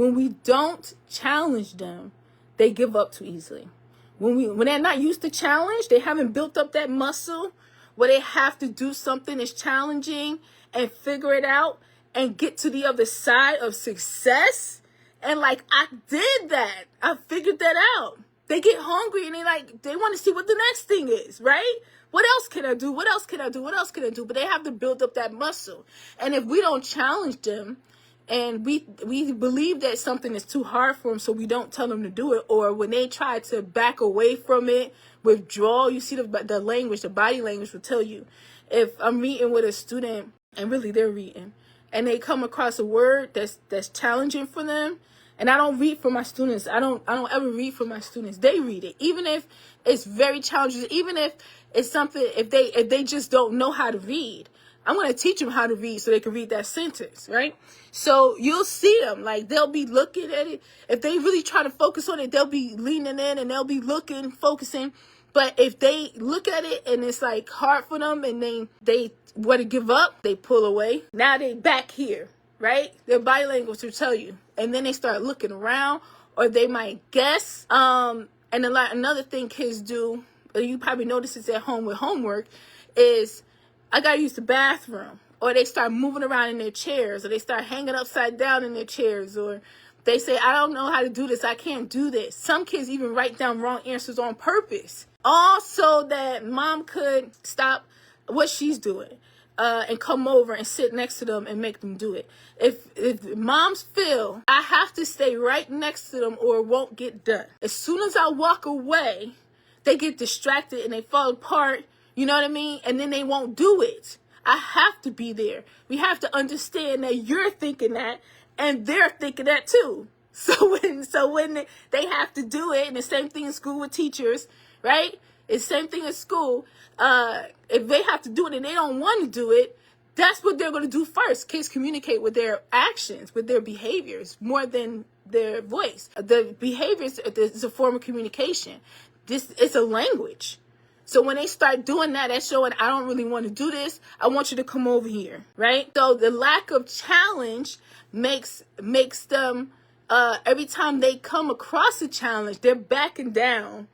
When we don't challenge them, they give up too easily. When they're not used to challenge, they haven't built up that muscle where they have to do something that's challenging and figure it out and get to the other side of success. And like, I did that. I figured that out. They get hungry and they want to see what the next thing is, right? What else can I do? What else can I do? What else can I do? But they have to build up that muscle. And if we don't challenge them, and we believe that something is too hard for them, so we don't tell them to do it, or when they try to back away from it, withdraw, you see the language, the body language will tell you. If I'm meeting with a student, and really they're reading, and they come across a word that's challenging for them, and I don't read for my students. I don't ever read for my students. They read it, even if it's very challenging, even if it's something, if they just don't know how to read. I'm going to teach them how to read so they can read that sentence, right? So you'll see them, like, they'll be looking at it. If they really try to focus on it, they'll be leaning in and they'll be looking, focusing. But if they look at it and it's like hard for them and they want to give up, they pull away. Now they back here, right? Their body language will tell you. And then they start looking around, or they might guess. And another thing kids do, you probably notice this at home with homework, is I gotta use the bathroom, or they start moving around in their chairs, or they start hanging upside down in their chairs, or they say, I don't know how to do this, I can't do this. Some kids even write down wrong answers on purpose, all so that mom could stop what she's doing and come over and sit next to them and make them do it. If moms feel I have to stay right next to them or it won't get done, as soon as I walk away, they get distracted and they fall apart. You know what I mean? And then they won't do it. I have to be there. We have to understand that you're thinking that and they're thinking that too. So when they have to do it, and the same thing in school with teachers, right? It's the same thing in school. If they have to do it and they don't want to do it, that's what they're going to do first. Kids communicate with their actions, with their behaviors, more than their voice. The behaviors is a form of communication. It's a language. So when they start doing that, that's showing I don't really want to do this. I want you to come over here, right? So the lack of challenge makes them, every time they come across a challenge, they're backing down